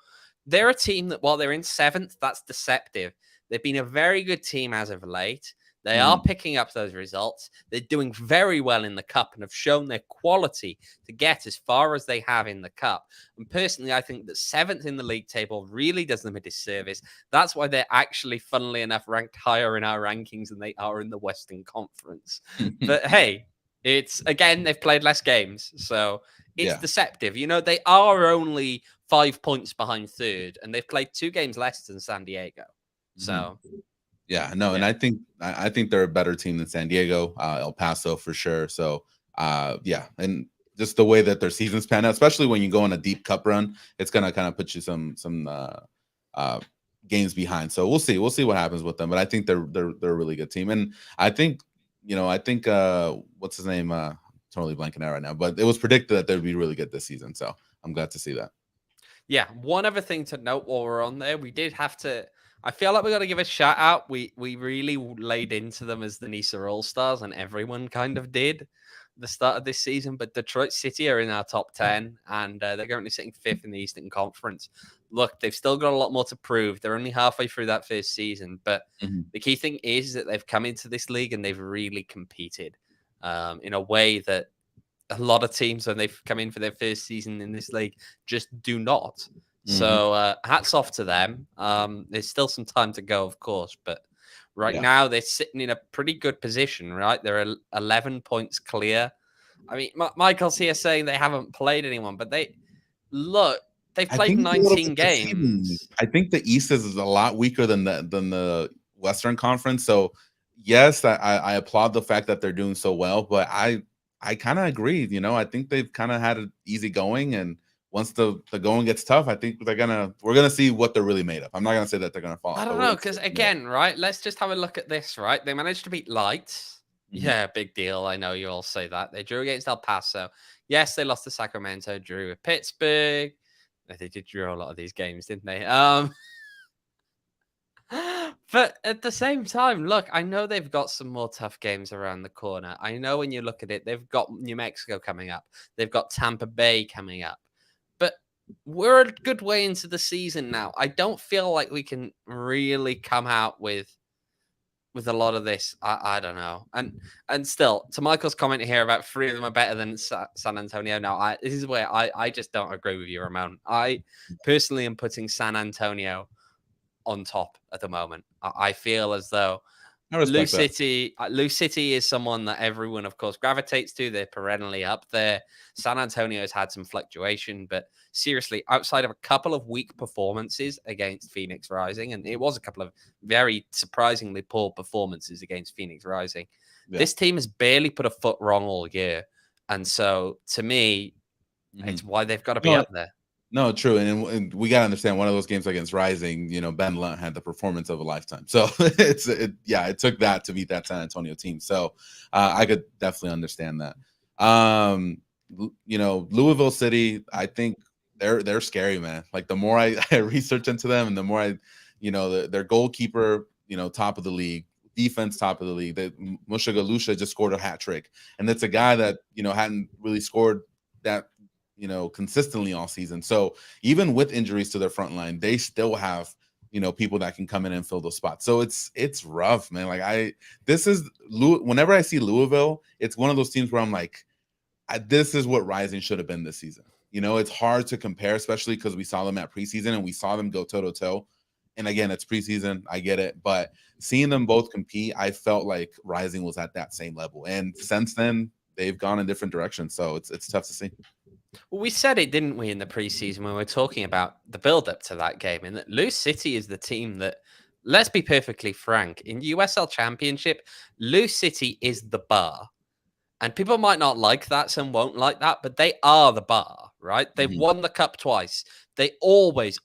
they're a team that while they're in 7th, that's deceptive. They've been a very good team as of late. They are picking up those results. They're doing very well in the cup and have shown their quality to get as far as they have in the cup. And personally, I think that 7th in the league table really does them a disservice. That's why they're actually, funnily enough, ranked higher in our rankings than they are in the Western Conference. But hey, it's again, they've played less games. So it's deceptive. You know, they are only 5 points behind 3rd, and they've played 2 games less than San Diego. So and I think they're a better team than San Diego, El Paso for sure. So and just the way that their seasons pan out, especially when you go on a deep cup run, it's gonna kind of put you some games behind. So we'll see what happens with them. But I think they're a really good team, and I think what's his name? Totally blanking out right now, but it was predicted that they'd be really good this season. So I'm glad to see that. Yeah, one other thing to note while we're on there, we did have to. I feel like we got to give a shout out. We really laid into them as the Nisa All Stars, and everyone kind of did the start of this season. But Detroit City are in our top 10, and they're currently sitting 5th in the Eastern Conference. Look, they've still got a lot more to prove. They're only halfway through that first season, but the key thing is that they've come into this league and they've really competed in a way that a lot of teams, when they've come in for their first season in this league, just do not. So hats off to them. There's still some time to go, of course, but right now they're sitting in a pretty good position, right? They're 11 points clear. I mean, Michael's here saying they haven't played anyone, but they've played 19 games. I think the East is a lot weaker than the Western Conference. So yes, I applaud the fact that they're doing so well, but I kind of agree. I think they've kind of had it easy going, and once the going gets tough, I think we're gonna see what they're really made of. I'm not gonna say that they're gonna fall. I don't know, because again, right? Let's just have a look at this, right? They managed to beat Lights. Yeah, big deal. I know you all say that. They drew against El Paso. Yes, they lost to Sacramento, drew with Pittsburgh. They did draw a lot of these games, didn't they? But at the same time, look, I know they've got some more tough games around the corner. I know when you look at it, they've got New Mexico coming up. They've got Tampa Bay coming up. But we're a good way into the season now. I don't feel like we can really come out with a lot of this. I don't know. And still, to Michael's comment here about 3 of them are better than San Antonio. Now, this is where I just don't agree with you, Ramon. I personally am putting San Antonio on top at the moment. I feel as though Lou City is someone that everyone, of course, gravitates to. They're perennially up there. San Antonio's had some fluctuation, but seriously, outside of a couple of weak performances against PHNX Rising, and it was a couple of very surprisingly poor performances against PHNX Rising, this team has barely put a foot wrong all year. And so, to me, it's why they've got to be up there. No, true, and we gotta understand, one of those games against Rising, Ben Lunt had the performance of a lifetime. So it took that to beat that San Antonio team. So I could definitely understand that. Louisville City, I think they're scary, man. Like, the more I research into them, and the more their goalkeeper, top of the league, defense top of the league. That Mushigalusha just scored a hat trick, and that's a guy that hadn't really scored that consistently all season. So even with injuries to their front line, they still have people that can come in and fill those spots. So it's rough, man. Like, whenever I see Louisville, it's one of those teams where I'm like, this is what Rising should have been this season. It's hard to compare, especially because we saw them at preseason and we saw them go toe to toe. And again, it's preseason, I get it, but seeing them both compete, I felt like Rising was at that same level. And since then, they've gone in different directions. So it's tough to see. Well, we said it, didn't we, in the preseason when we were talking about the build-up to that game, and that Lou City is the team that, let's be perfectly frank, in USL Championship, Lou City is the bar. And people might not like that, some won't like that, but they are the bar, right? They've won the cup twice. They always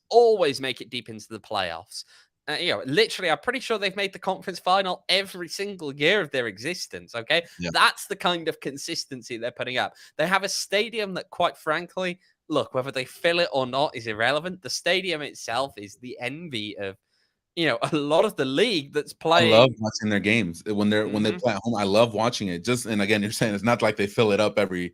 make it deep into the playoffs. Literally, I'm pretty sure they've made the conference final every single year of their existence, okay? Yeah. That's the kind of consistency they're putting up. They have a stadium that, quite frankly, look, whether they fill it or not is irrelevant. The stadium itself is the envy of, a lot of the league that's I love playing. watching their games when they Mhm. play at home. I love watching it. And again, you're saying it's not like they fill it up every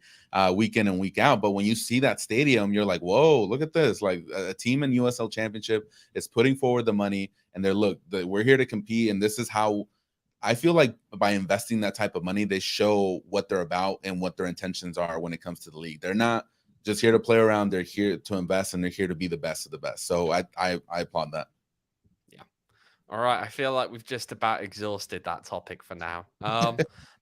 week in and week out, but when you see that stadium, you're like, whoa, look at this! Like a team in USL Championship is putting forward the money, and we're here to compete, and this is how. I feel like by investing that type of money, they show what they're about and what their intentions are when it comes to the league. They're not just here to play around; they're here to invest, and they're here to be the best of the best. So I applaud that. All right, I feel like we've just about exhausted that topic for now.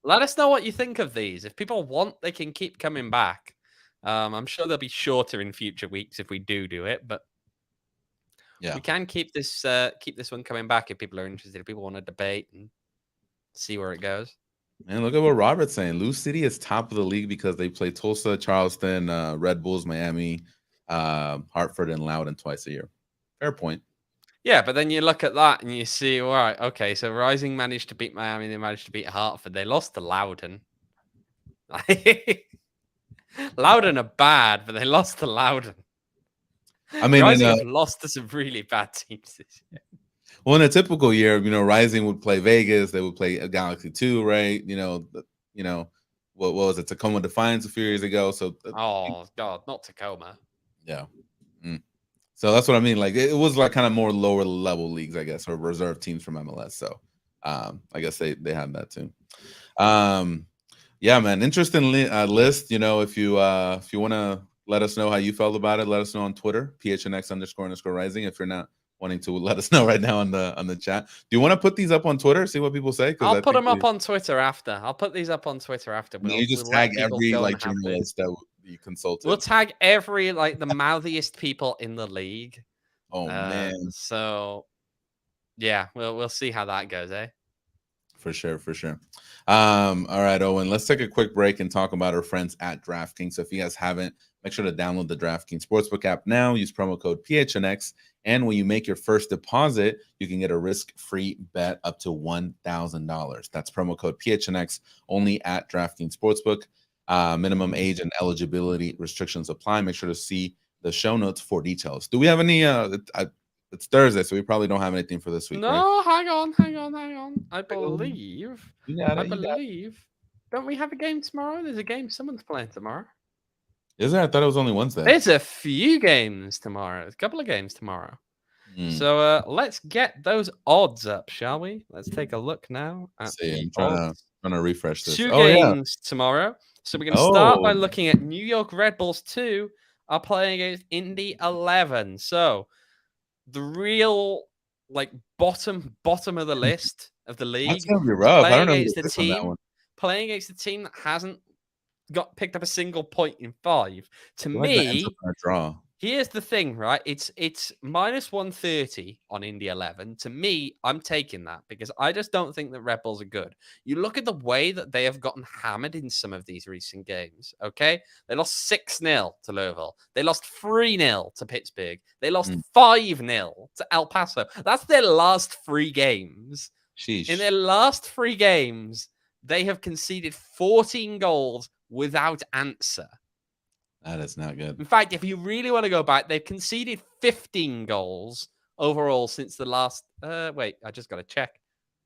Let us know what you think of these. If people want, they can keep coming back. I'm sure they'll be shorter in future weeks if we do it, but Yeah. we can keep this one coming back if people are interested. If people want to debate and see where it goes. Man, look at what Robert's saying. Lou City is top of the league because they play Tulsa, Charleston, Red Bulls, Miami, Hartford, and Loudoun twice a year. Fair point. Yeah, but then you look at that and you see, all right, okay, so Rising managed to beat Miami, they managed to beat Hartford, they lost to Loudoun. Loudoun are bad, but they lost to Loudoun. I mean, Rising have lost to some really bad teams this year. Well, in a typical year, Rising would play Vegas, they would play Galaxy 2, right? What was it? Tacoma Defiance a few years ago. So oh God, not Tacoma. Yeah. So that's what I mean. Like it was like kind of more lower level leagues, I guess, or reserve teams from MLS. So I guess they had that too. Yeah, man. Interesting list. If you want to let us know how you felt about it, let us know on Twitter, PHNX__Rising. If you're not wanting to let us know right now on the chat, do you want to put these up on Twitter? See what people say. I'll put them up on Twitter after. I'll put these up on Twitter after. You just tag every journalist that you consulted. We'll tag every the mouthiest people in the league. Oh man. So yeah, we'll see how that goes, eh? For sure. All right, Owen, let's take a quick break and talk about our friends at DraftKings. So if you guys haven't, make sure to download the DraftKings Sportsbook app now. Use promo code PHNX. And when you make your first deposit, you can get a risk-free bet up to $1,000. That's promo code PHNX only at DraftKings Sportsbook. Minimum age and eligibility restrictions apply. Make sure to see the show notes for details. Do we have any it's Thursday, so we probably don't have anything for this week. No, right? hang on. I believe. Don't we have a game tomorrow? There's a game someone's playing tomorrow. Is there? I thought it was only Wednesday. There's a few games tomorrow. A couple of games tomorrow. So let's get those odds up, shall we? Let's take a look now at I'm trying to refresh this. Two games tomorrow. So we're going to start by looking at New York Red Bulls 2 are playing against Indy 11. So the real bottom of the list of the league. That's gonna be rough. I don't know playing against the team that hasn't got picked up a single point in 5. To me, here's the thing, right? It's minus 130 on Indy 11. To me, I'm taking that because I just don't think that Red Bulls are good. You look at the way that they have gotten hammered in some of these recent games, okay? They lost 6-0 to Louisville. They lost 3-0 to Pittsburgh. They lost 5-0 to El Paso. That's their last 3 games. Sheesh. In their last 3 games, they have conceded 14 goals without answer. That is not good. In fact, if you really want to go back, they've conceded 15 goals overall since the last... wait, I just got to check.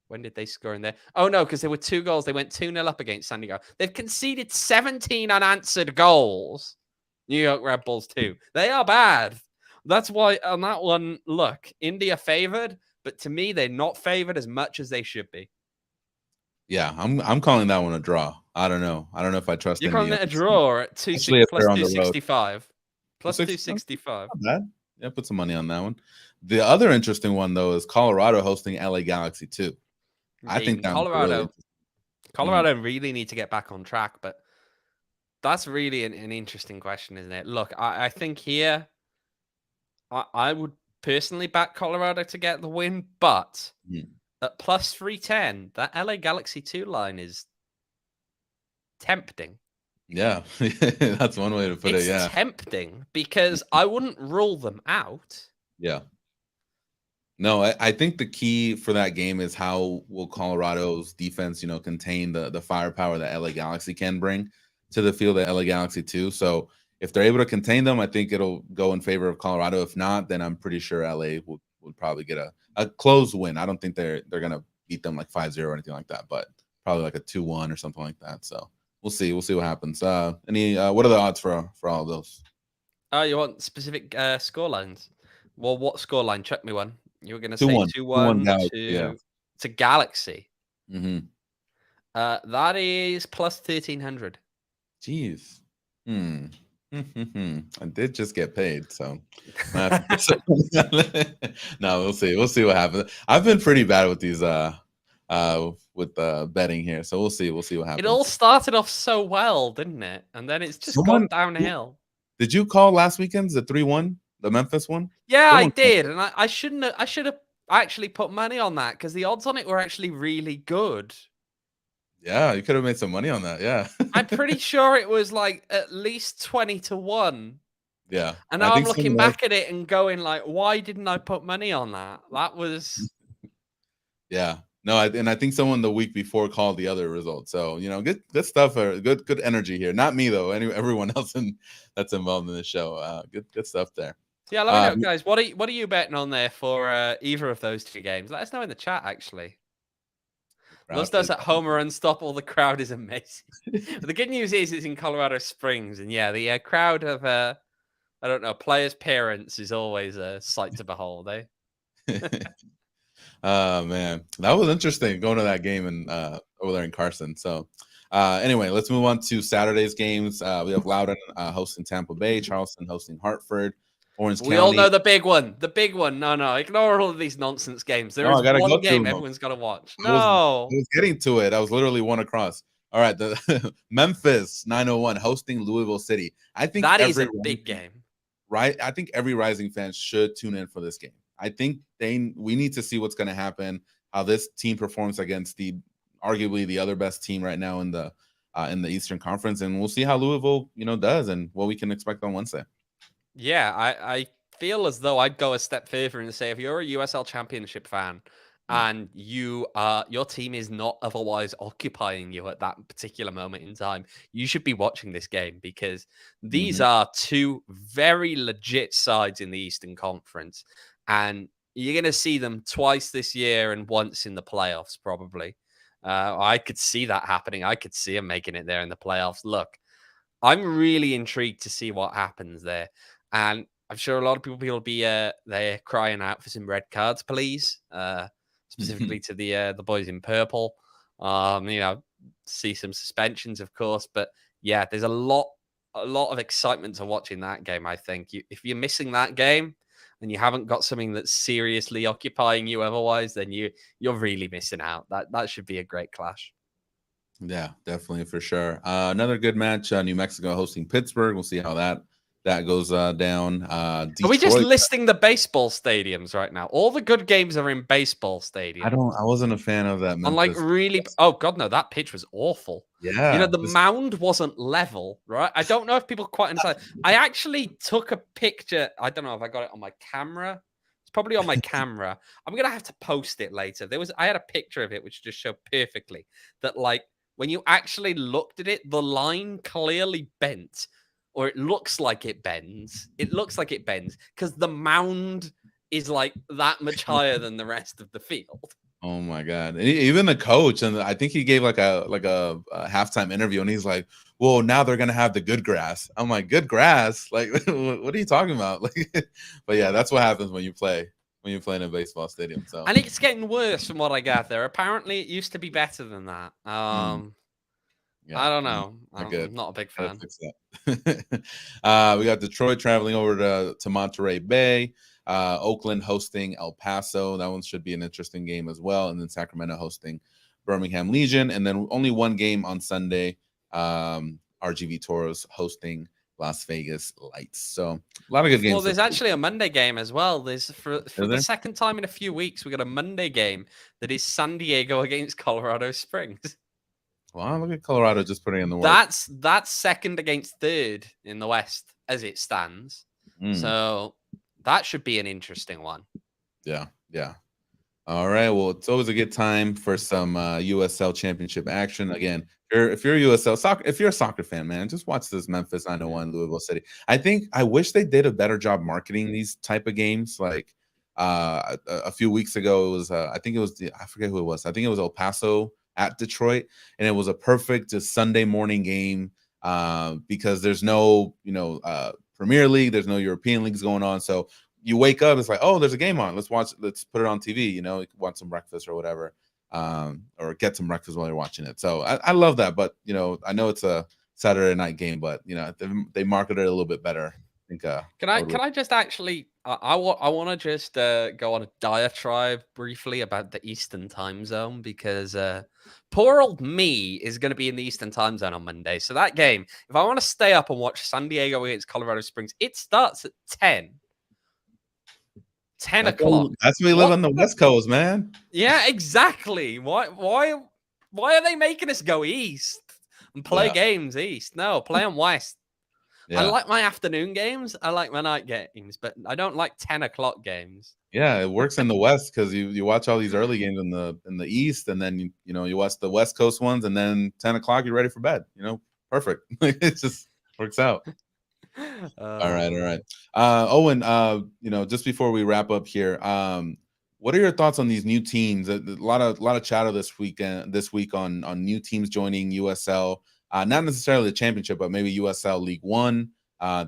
When did they score in there? Oh, no, because there were 2 goals. They went 2-0 up against San Diego. They've conceded 17 unanswered goals. New York Red Bulls 2. They are bad. That's why on that one, look, India favored, but to me, they're not favored as much as they should be. Yeah, I'm calling that one a draw. I don't know. I don't know if I trust. You're calling it a draw at plus 265. Plus 265. Not bad. Yeah, put some money on that one. The other interesting one though is Colorado hosting LA Galaxy 2. I think Colorado really need to get back on track, but that's really an interesting question, isn't it? Look, I think here I would personally back Colorado to get the win, but at plus 310, that LA Galaxy 2 line is tempting. Yeah, that's one way to put it. Yeah, tempting because I wouldn't rule them out. Yeah. No, I think the key for that game is how will Colorado's defense, contain the firepower that LA Galaxy can bring to the field at LA Galaxy 2. So if they're able to contain them, I think it'll go in favor of Colorado. If not, then I'm pretty sure LA would probably get a a close win. I don't think they're gonna beat them like 5-0 or anything like that, but probably like a 2-1 or something like that. So we'll see what happens. What are the odds for all of those? Oh, you want specific score lines? Well, what score line? Check me one. You were gonna say 2-1. 2-1 2-1 Galaxy, yeah. to Galaxy. Mm-hmm. That is plus 1,300. Jeez. I did just get paid, so no, we'll see. We'll see what happens. I've been pretty bad with these with betting here, so we'll see. We'll see what happens. It all started off so well, didn't it? And then it's just gone downhill. Did you call last weekend's the 3-1, the Memphis one? Yeah, I did, and I should have actually put money on that because the odds on it were actually really good. Yeah, you could have made some money on that. Yeah. I'm pretty sure it was like at least 20-1. Yeah. And now I'm looking back at it and going like, why didn't I put money on that? That was yeah. No, I think someone the week before called the other result. So, good stuff, good energy here. Not me though. Everyone else that's involved in the show. Good stuff there. Yeah, let me know, guys. What are you betting on there for either of those two games? Let us know in the chat, actually. Loves does at home or unstoppable. The crowd is amazing. But the good news is it's in Colorado Springs, and yeah, the crowd of I don't know, players' parents is always a sight to behold, eh? Oh man, that was interesting going to that game and over there in Carson. So anyway, let's move on to Saturday's games. We have Loudoun hosting Tampa Bay, Charleston hosting Hartford. Orange County. We all know the big one. The big one. No, ignore all of these nonsense games. There is one game everyone's got to watch. No. I was getting to it. I was literally one across. All right, the Memphis 901 hosting Louisville City. I think that is a big game. Right? I think every Rising fan should tune in for this game. I think we need to see what's going to happen, how this team performs against arguably the other best team right now in the Eastern Conference, and we'll see how Louisville, does and what we can expect on Wednesday. Yeah, I feel as though I'd go a step further and say if you're a USL Championship fan and your team is not otherwise occupying you at that particular moment in time, you should be watching this game because these are two very legit sides in the Eastern Conference, and you're going to see them twice this year and once in the playoffs probably. I could see that happening. I could see them making it there in the playoffs. Look, I'm really intrigued to see what happens there. And I'm sure a lot of people will be they're crying out for some red cards, please. Specifically to the boys in purple. See some suspensions, of course. But yeah, there's a lot of excitement to watching that game. I think if you're missing that game and you haven't got something that's seriously occupying you otherwise, then you're really missing out. That should be a great clash. Yeah, definitely for sure. Another good match. New Mexico hosting Pittsburgh. We'll see how that goes down. Are we just listing the baseball stadiums right now? All the good games are in baseball stadiums. I wasn't a fan of that. Oh god, no, that pitch was awful. Yeah, the mound wasn't level, right? I don't know if people quite understand. I actually took a picture. I don't know if I got it on my camera. It's probably on my camera. I'm gonna have to post it later. I had a picture of it which just showed perfectly that when you actually looked at it, the line clearly bent. Or it looks like it bends. It looks like it bends because the mound is like that much higher than the rest of the field. Oh my god! Even the coach, and I think he gave like a halftime interview, and he's like, "Well, now they're gonna have the good grass." I'm like, "Good grass? Like, what are you talking about?" Like, but yeah, that's what happens when you play in a baseball stadium. So, and it's getting worse from what I gather. Apparently, it used to be better than that. Yeah, I don't know. I'm not a big fan. We got Detroit traveling over to Monterey Bay. Oakland hosting El Paso. That one should be an interesting game as well. And then Sacramento hosting Birmingham Legion. And then only one game on Sunday. RGV Toros hosting Las Vegas Lights. So a lot of good games. Well, there's actually a Monday game as well. There's for the second time in a few weeks, we got a Monday game that is San Diego against Colorado Springs. Wow, look at Colorado just putting in the work. That's second against third in the West as it stands. So that should be an interesting one. Yeah. All right. Well, it's always a good time for some USL Championship action. Again, if you're a USL soccer, if you're a soccer fan, man, just watch this Memphis 901 Louisville City. I wish they did a better job marketing these type of games. Like, a few weeks ago. It was I think it was I forget who it was. I think it was El Paso at Detroit, and it was a perfect Sunday morning game because there's no Premier League, there's no European leagues going on, so you wake up, it's like, oh, there's a game on. Let's put it on TV. You know, want some breakfast or whatever, or get some breakfast while you're watching it. So I love that. But I know it's a Saturday night game, but they market it a little bit better. I think. Can I just actually? I want to just go on a diatribe briefly about the Eastern time zone because poor old me is going to be in the Eastern time zone on Monday. So that game, if I want to stay up and watch San Diego against Colorado Springs, it starts at 10 o'clock. That's why we live on the West Coast, man. Yeah, exactly. Why are they making us go east and play games east? No, play them west. Yeah. I like my afternoon games. I like my night games, but I don't like 10 o'clock games. Yeah, it works in the West because you watch all these early games in the East, and then you watch the West Coast ones, and then 10 o'clock you're ready for bed. Perfect. It just works out. All right. Owen, just before we wrap up here, what are your thoughts on these new teams? A lot of chatter this week on new teams joining USL. Not necessarily the championship, but maybe USL League One.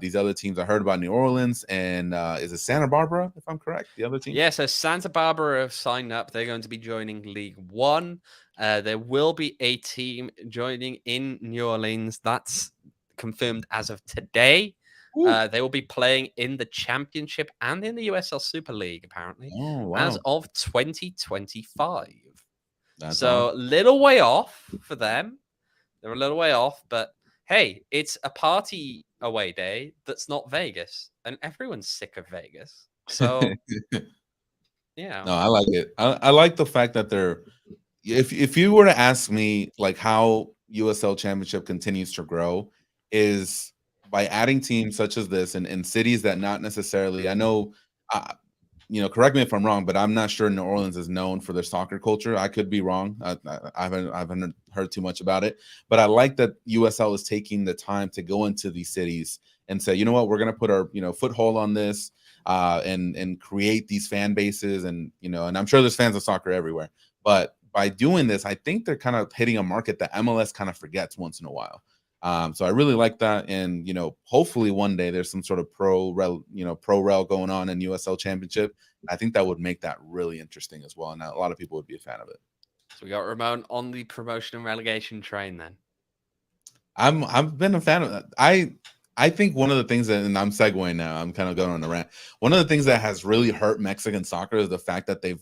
These other teams I heard about New Orleans and is it Santa Barbara, if I'm correct? The other team? Yeah, so Santa Barbara have signed up. They're going to be joining League One. There will be a team joining in New Orleans. That's confirmed as of today. They will be playing in the championship and in the USL Super League, apparently, as of 2025. That's so awesome. Little way off for them. They're a little way off, but hey, it's a party away day that's not Vegas, and everyone's sick of Vegas. So, yeah. No, I like it. I like the fact that they're. If you were to ask me, like, how USL Championship continues to grow, is by adding teams such as this in cities that not necessarily. I know. Correct me if I'm wrong, but I'm not sure New Orleans is known for their soccer culture. I could be wrong. I haven't heard too much about it, but I like that USL is taking the time to go into these cities and say, you know what, we're going to put our foothold on this and create these fan bases, and and I'm sure there's fans of soccer everywhere, but by doing this, I think they're kind of hitting a market that MLS kind of forgets once in a while. So I really like that, and hopefully one day there's some sort of pro rel going on in USL Championship. I think that would make that really interesting as well, and a lot of people would be a fan of it. So we got Ramon on the promotion and relegation train. Then I've been a fan of that. I think one of the things that, and I'm segueing now, I'm kind of going on a rant. One of the things that has really hurt Mexican soccer is the fact that they've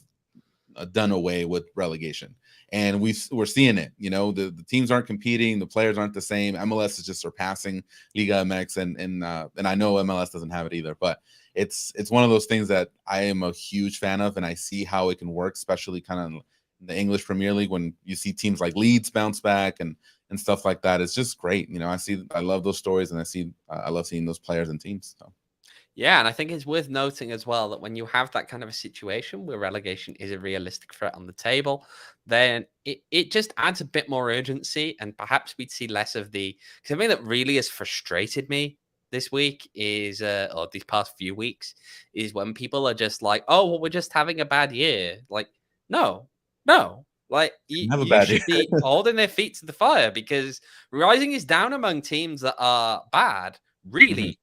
done away with relegation. And we're seeing it. The teams aren't competing, the players aren't the same. MLS is just surpassing Liga MX, and I know MLS doesn't have it either. But it's one of those things that I am a huge fan of, and I see how it can work, especially kind of in the English Premier League when you see teams like Leeds bounce back and stuff like that. It's just great. I love those stories, and I love seeing those players and teams. So. Yeah, and I think it's worth noting as well that when you have that kind of a situation where relegation is a realistic threat on the table, then it just adds a bit more urgency, and perhaps we'd see less of the. Something that really has frustrated me this week is, or these past few weeks, is when people are just like, "Oh, well, we're just having a bad year." Like, no, like you should be holding their feet to the fire, because Rising is down among teams that are bad, really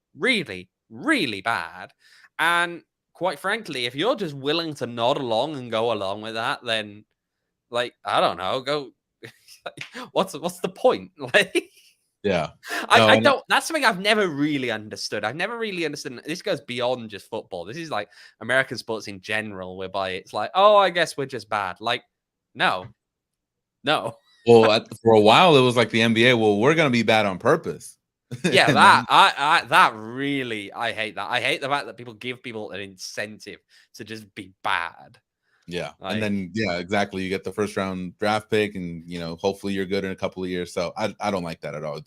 bad. And quite frankly, if you're just willing to nod along and go along with that, then I don't know, go. what's the point? Yeah, I don't. That's something I've never really understood. I've never really understood. This goes beyond just football. This is like American sports in general, whereby it's like, oh, I guess we're just bad. No. Well, for a while it was like the NBA. Well, we're gonna be bad on purpose. Yeah, that really, I hate that. I hate the fact that people give people an incentive to just be bad. Yeah, and then exactly. You get the first round draft pick, and hopefully you're good in a couple of years. So I don't like that at all.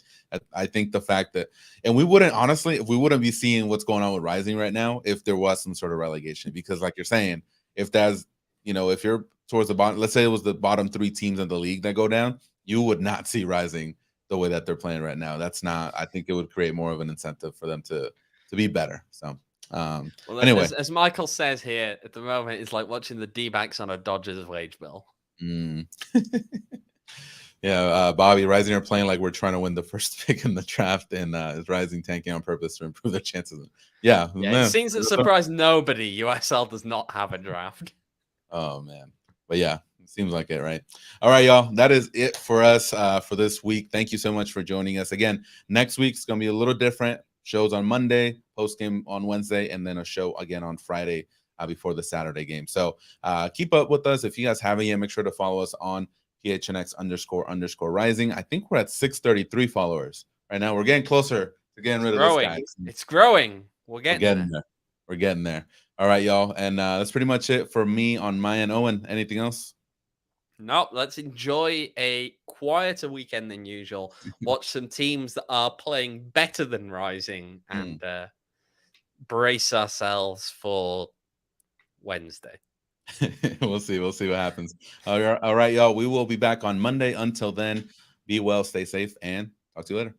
I think the fact that, and we wouldn't be seeing what's going on with Rising right now if there was some sort of relegation, because like you're saying, if that's if you're towards the bottom, let's say it was the bottom 3 teams in the league that go down, you would not see Rising the way that they're playing right now. That's not. I think it would create more of an incentive for them to be better. So Well, Anyway, as Michael says here at the moment, it's like watching the D-backs on a Dodgers wage bill. Yeah, Bobby Rising are playing like we're trying to win the first pick in the draft, and is Rising tanking on purpose to improve their chances. Yeah, It seems that surprised nobody. USL does not have a draft. Oh man, but yeah, it seems like it, right? All right, y'all. That is it for us for this week. Thank you so much for joining us again. Next week's gonna be a little different. Shows on Monday, post game on Wednesday, and then a show again on Friday before the Saturday game. So keep up with us. If you guys haven't yet, make sure to follow us on PHNX__Rising. I think we're at 633 followers right now. We're getting closer to getting rid of this guy. It's growing. We're getting there. We're getting there. All right, y'all. And that's pretty much it for me on my end. Owen, anything else? Nope. Let's enjoy a quieter weekend than usual. Watch some teams that are playing better than Rising and brace ourselves for Wednesday. We'll see. We'll see what happens. All right, y'all. We will be back on Monday. Until then, be well, stay safe, and talk to you later.